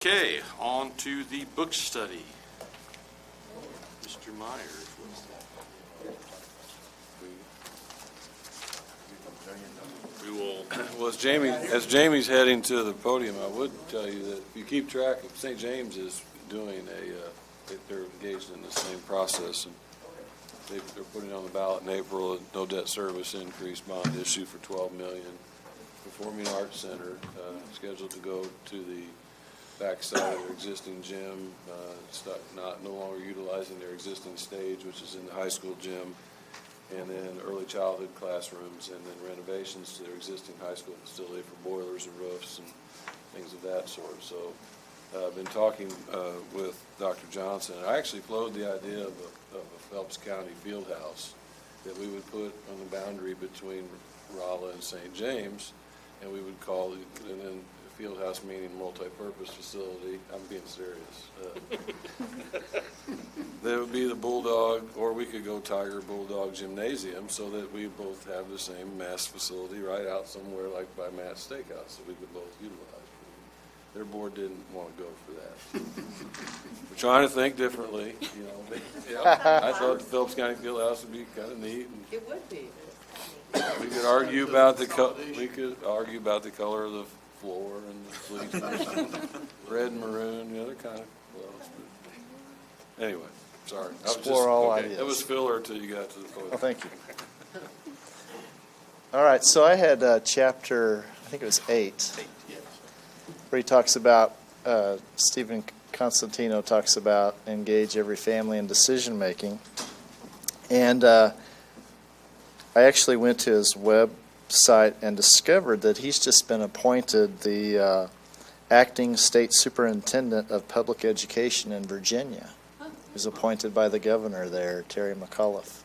Okay, on to the book study. Mr. Myers. We will. Well, as Jamie's heading to the podium, I would tell you that if you keep track of St. James is doing they're engaged in the same process, and they're putting on the ballot in April a no debt service increase bond issue for $12 million. Performing Arts Center scheduled to go to the backside of their existing gym, no longer utilizing their existing stage, which is in the high school gym, and then early childhood classrooms, and then renovations to their existing high school facility for boilers and roofs and things of that sort. So I've been talking with Dr. Johnson. I actually floated the idea of a Phelps County field house that we would put on the boundary between Rolla and St. James, and we would call it, and then field house meaning multi-purpose facility. I'm being serious. That would be the Bulldog, or we could go Tiger Bulldog Gymnasium, so that we both have the same mass facility right out somewhere like by Matt's Steakhouse that we could both utilize. Their board didn't want to go for that. We're trying to think differently, you know. Yeah, I thought the Phelps County field house would be kind of neat. And it would be. we could argue about the color of the floor and the bleachers, red and maroon, the other kind of clothes. But anyway, sorry. Explore all ideas. It was filler until you got to the podium. Oh, thank you. All right, so I had chapter, I think it was 8, where he talks about, Stephen Constantino talks about engage every family in decision-making. And I actually went to his website and discovered that he's just been appointed the acting state superintendent of public education in Virginia. He was appointed by the governor there, Terry McAuliffe,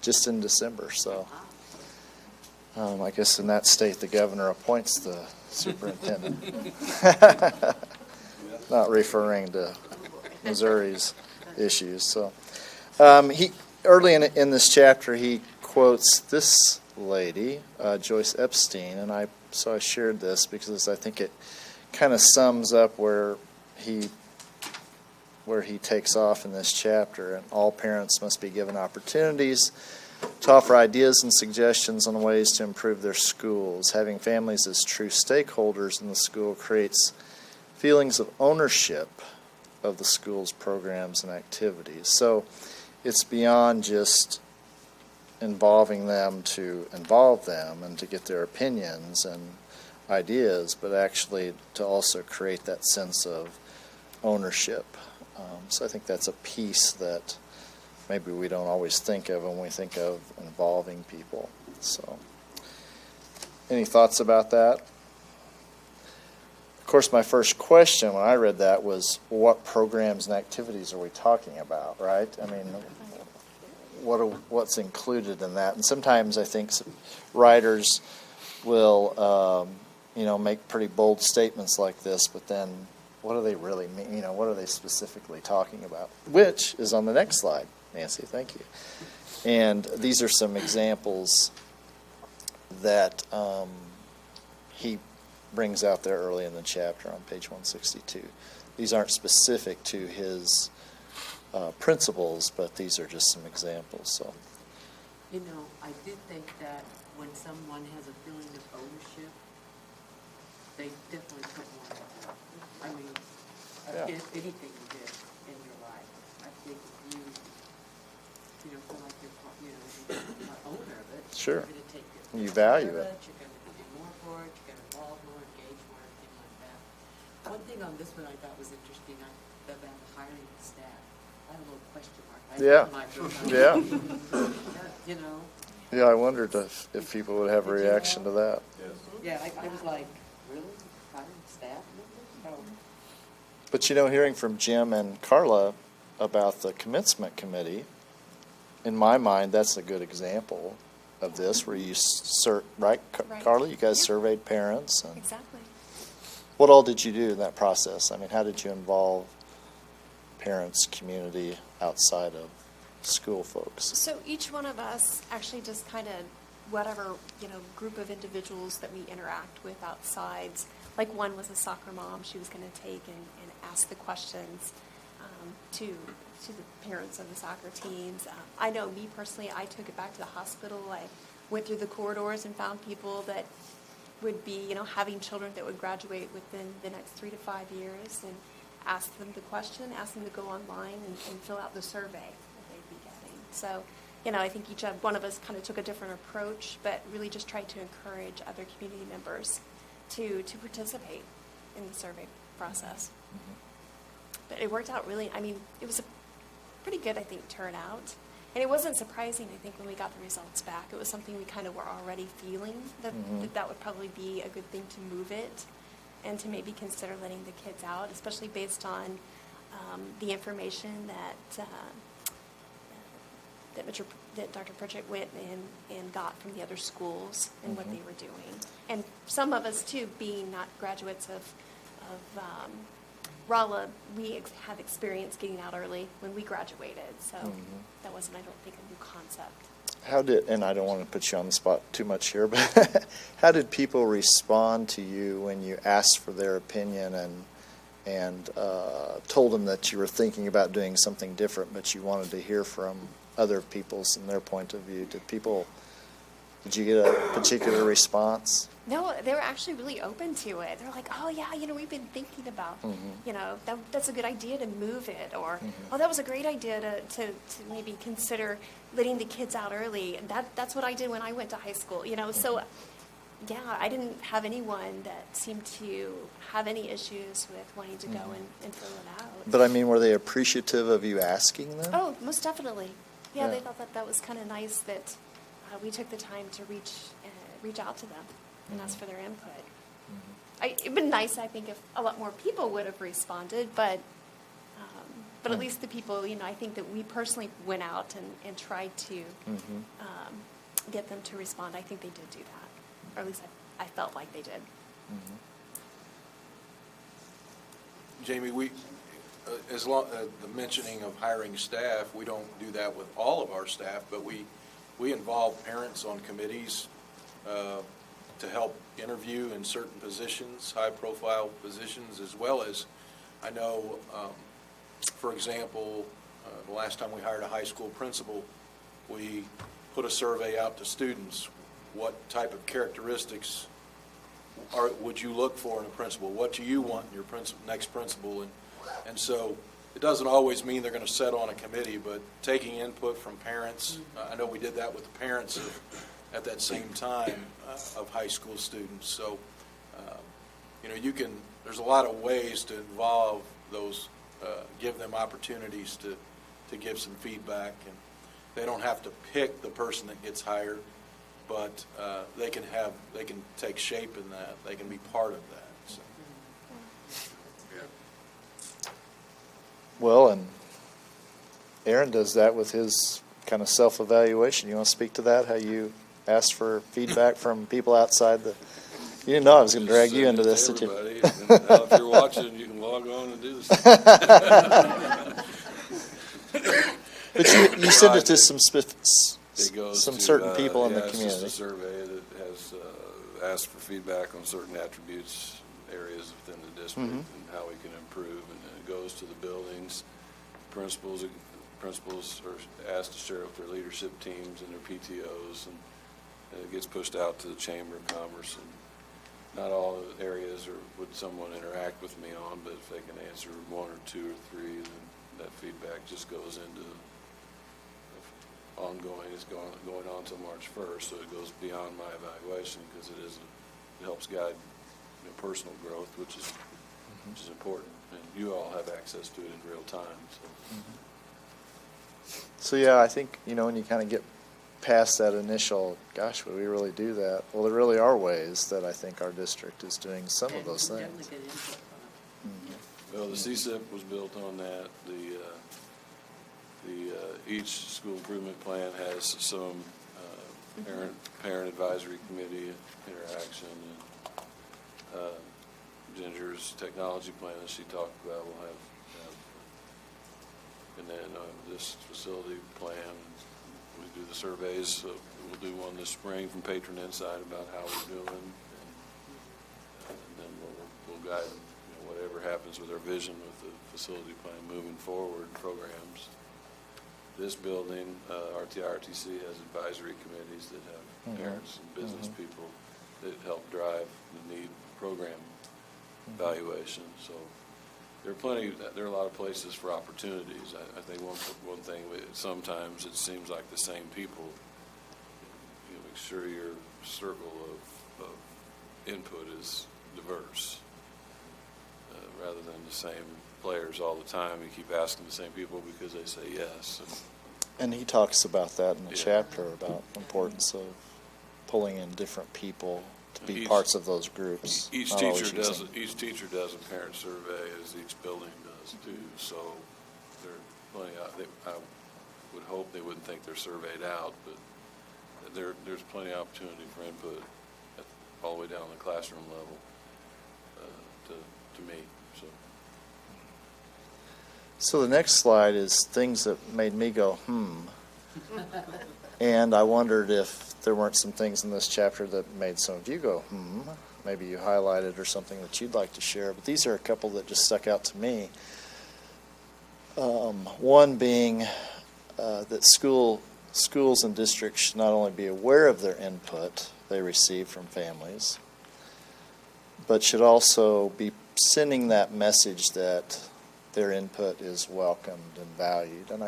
just in December. So I guess in that state the governor appoints the superintendent. Not referring to Missouri's issues. So he early in this chapter he quotes this lady, Joyce Epstein, and I shared this because I think it kind of sums up where he takes off in this chapter. And all parents must be given opportunities to offer ideas and suggestions on ways to improve their schools. Having families as true stakeholders in the school creates feelings of ownership of the school's programs and activities. So it's beyond just involving them to involve them and to get their opinions and ideas, but actually to also create that sense of ownership. So I think that's a piece that maybe we don't always think of when we think of involving people. So, any thoughts about that? Of course, my first question when I read that was, what programs and activities are we talking about, right? I mean, what's included in that? And sometimes I think writers will, make pretty bold statements like this, but then what do they really mean? What are they specifically talking about? Which is on the next slide, Nancy. Thank you. And these are some examples that he brings out there early in the chapter on page 162. These aren't specific to his principles, but these are just some examples. So, I did think that when someone has a feeling of ownership, they definitely put more into it. I mean, anything you did in your life, I think if you feel like you're an owner of it, sure, you're going to take it. You value it. it. You're going to do more for it. You're going to involve more, engage more, everything like that. One thing on this one I thought was interesting about hiring the staff. I had a little question mark. Yeah, I wondered if people would have a reaction to that. Yeah, I was like, really? Hiring staff members? No. But hearing from Jim and Carla about the commencement committee, in my mind, that's a good example of this, where you right, Carla? You guys surveyed parents. And exactly. What all did you do in that process? I mean, how did you involve parents, community, outside of school folks? So each one of us actually just kind of, whatever, group of individuals that we interact with outside, like one was a soccer mom, she was going to take and ask the questions to the parents of the soccer teams. I know me personally, I took it back to the hospital. I went through the corridors and found people that would be, having children that would graduate within the next 3 to 5 years, and asked them the question, asked them to go online and fill out the survey that they'd be getting. So, I think each one of us kind of took a different approach, but really just tried to encourage other community members to participate in the survey process. But it worked out really, it was a pretty good, I think, turnout. And it wasn't surprising, I think, when we got the results back. It was something we kind of were already feeling, that would probably be a good thing to move it and to maybe consider letting the kids out, especially based on the information that that Dr. Pritchett went and got from the other schools and what they were doing. And some of us, too, being not graduates of Rolla, we have experience getting out early when we graduated. So that wasn't, I don't think, a new concept. And I don't want to put you on the spot too much here, but how did people respond to you when you asked for their opinion and told them that you were thinking about doing something different, but you wanted to hear from other people's and their point of view? Did you get a particular response? No, they were actually really open to it. They're like, oh, yeah, we've been thinking about, that's a good idea to move it. Or, oh, that was a great idea to maybe consider letting the kids out early. And that's what I did when I went to high school, So, yeah, I didn't have anyone that seemed to have any issues with wanting to go and fill it out. But, were they appreciative of you asking them? Oh, most definitely. Yeah, Yeah. they thought that was kind of nice that we took the time to reach out to them and ask for their input. It'd been nice, I think, if a lot more people would have responded, but at least the people, I think that we personally went out and tried to get them to respond. I think they did do that, or at least I felt like they did. Jamie, we, as long the mentioning of hiring staff, we don't do that with all of our staff, but we involve parents on committees to help interview in certain positions, high-profile positions, as well as, I know, for example, the last time we hired a high school principal, we put a survey out to students. What type of characteristics would you look for in a principal? What do you want in your next principal? And so it doesn't always mean they're going to sit on a committee, but taking input from parents, I know we did that with the parents at that same time of high school students. So, there's a lot of ways to involve those, give them opportunities to give some feedback. And they don't have to pick the person that gets hired, but they can take shape in that. They can be part of that. So. Well, and Aaron does that with his kind of self-evaluation. You want to speak to that, how you asked for feedback from people outside the... You didn't know I was going to drag you into this, did you? Everybody, and now if you're watching, you can log on and do this. But you sent it to some It goes to, certain people in the It's community. just a survey that has asked for feedback on certain attributes, areas within the district, and how we can improve. And then it goes to the buildings. Principals are asked to share with their leadership teams and their PTOs, and it gets pushed out to the Chamber of Commerce. And not all areas would someone interact with me on, but if they can answer one or two or three, then that feedback just goes into ongoing. It's going on until March 1st, so it goes beyond my evaluation because it helps guide personal growth, which is important, and you all have access to it in real time. So yeah, I think, when you kind of get past that initial, gosh, would we really do that? Well, there really are ways that I think our district is doing some of those things. Definitely get input from it. Well, the CSIP was built on that. Each school improvement plan has some parent advisory committee interaction. And Ginger's technology plan that she talked about will have and then this facility plan. We do the surveys. So we'll do one this spring from Patron Insight about how we're doing, and then we'll guiding, whatever happens with our vision with the facility plan moving forward programs. This building, RTC has advisory committees that have parents and business people that help drive the need program evaluation. So there are a lot of places for opportunities. I think one thing, sometimes it seems like the same people. Make sure your circle of input is diverse, rather than the same players all the time. You keep asking the same people because they say yes. And he talks about that in the Yeah. chapter, about the importance of pulling in different people to be Each- parts of those groups. Each not always teacher does using- a parent survey, as each building does too. So there are plenty. I would hope they wouldn't think they're surveyed out, but there's plenty of opportunity for input all the way down the classroom level to me. So the next slide is things that made me go, And I wondered if there weren't some things in this chapter that made some of you go, Maybe you highlighted or something that you'd like to share. But these are a couple that just stuck out to me. One being that schools and districts should not only be aware of their input they receive from families, but should also be sending that message that their input is welcomed and valued. And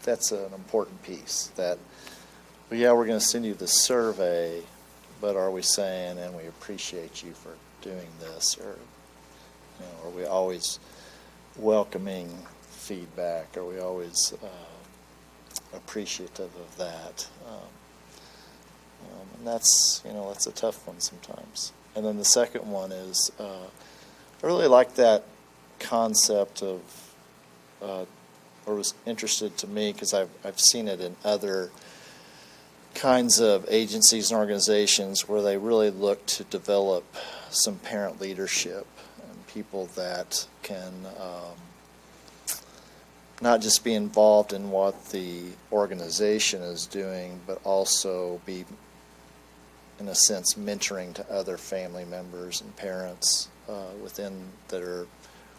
that's an important piece. That, we're going to send you the survey, but are we saying, and we appreciate you for doing this, or are we always welcoming feedback? Are we always appreciative of that? And that's a tough one sometimes. And then the second one is, I really like that concept of, or was interested to me because I've seen it in other kinds of agencies and organizations where they really look to develop some parent leadership and people that can not just be involved in what the organization is doing, but also be, in a sense, mentoring to other family members and parents that are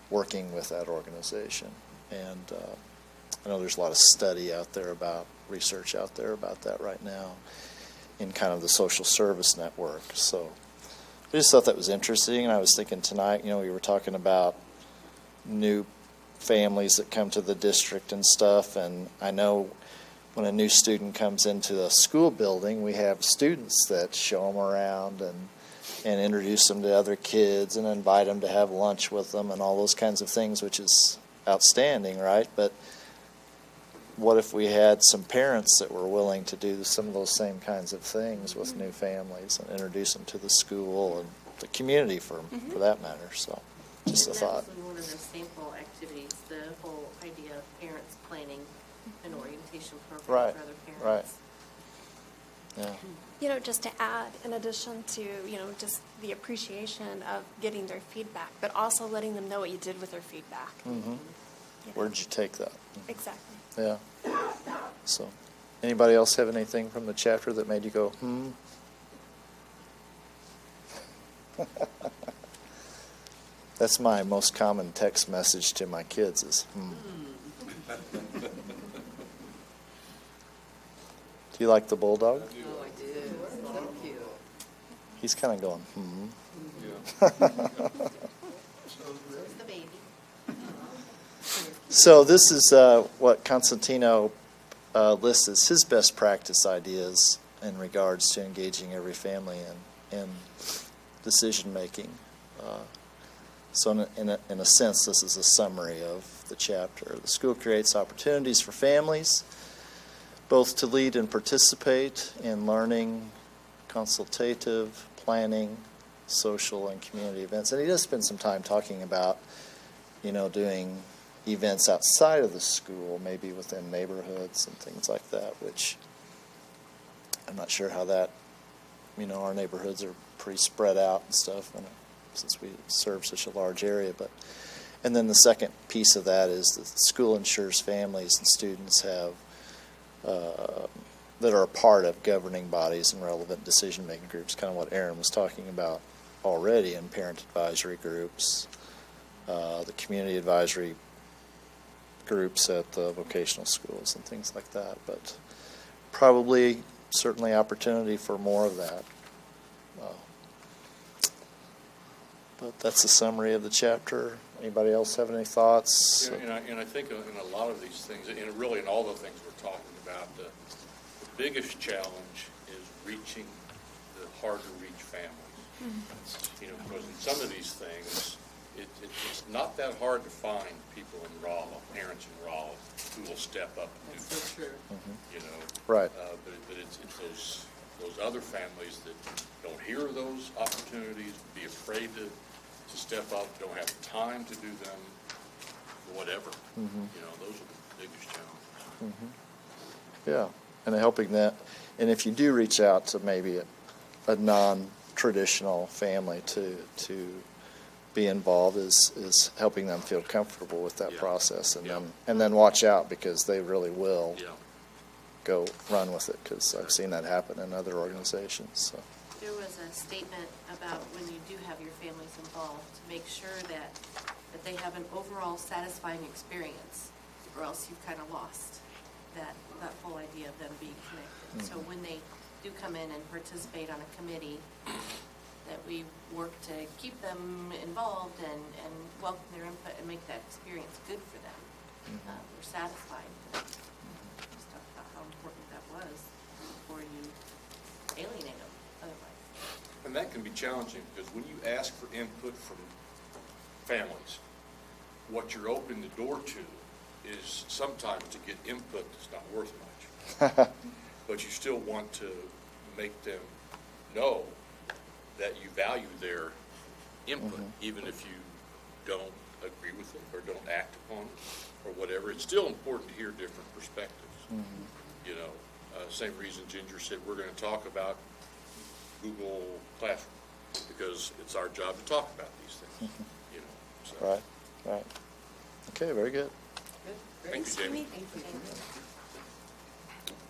working with that organization. And I know there's a lot of research out there about that right now in kind of the social service network. So I just thought that was interesting, and I was thinking tonight, we were talking about new families that come to the district and stuff, and I know when a new student comes into a school building, we have students that show them around and introduce them to other kids and invite them to have lunch with them and all those kinds of things, which is outstanding, right? But what if we had some parents that were willing to do some of those same kinds of things with new families and introduce them to the school and the community for that matter? So just a thought. And that was one of the sample activities, the whole idea of parents planning an orientation program Right, for other right. parents. Yeah. Just to add, in addition to, just the appreciation of getting their feedback, but also letting them know what you did with their feedback. Where'd you take that? Exactly. Yeah. So, anybody else have anything from the chapter that made you go, That's my most common text message to my kids is, Do you like the bulldog? Oh, I do. So cute. He's kind of going, Where's the baby? So this is what Constantino lists as his best practice ideas in regards to engaging every family in decision making. So in a sense, this is a summary of the chapter. The school creates opportunities for families both to lead and participate in learning, consultative, planning, social, and community events. And he does spend some time talking about, doing events outside of the school, maybe within neighborhoods and things like that, which I'm not sure how that, our neighborhoods are pretty spread out and stuff since we serve such a large area. And then the second piece of that is that the school ensures families and students have that are a part of governing bodies and relevant decision-making groups, kind of what Aaron was talking about already in parent advisory groups, the community advisory groups at the vocational schools and things like that. But probably, certainly opportunity for more of that. But that's a summary of the chapter. Anybody else have any thoughts? Yeah, and I think in a lot of these things, and really in all the things we're talking about, the biggest challenge is reaching the hard-to-reach families. You know, because in some of these things, it's not that hard to find people in Rolla, parents in Rolla, who will step up and do That's so things, true. you know. Right. But it's those other families that don't hear those opportunities, be afraid to step up, don't have time to do them, whatever. You know, those are the biggest challenges. Yeah, and helping that, and if you do reach out to maybe a non-traditional family to be involved, is helping them feel comfortable with that Yeah. process, Yeah. and then watch out, because they really will Yeah. go run with it, because I've seen that happen in other organizations. So. There was a statement about when you do have your families involved, to make sure that they have an overall satisfying experience, or else you've kind of lost that whole idea of them being connected. So when they do come in and participate on a committee, that we work to keep them involved and welcome their input and make that experience good for them. We're satisfied. Just talk about how important that was before you alienate them otherwise. And that can be challenging, because when you ask for input from families, what you're opening the door to is sometimes to get input that's not worth much. But you still want to make them know that you value their input, even if you don't agree with it or don't act upon it or whatever. It's still important to hear different perspectives. You know, same reason Ginger said we're going to talk about Google Classroom, because it's our job to talk about these things. You know, so. Right. Okay, very good. Good, great. Thank you, Jamie. Thank you.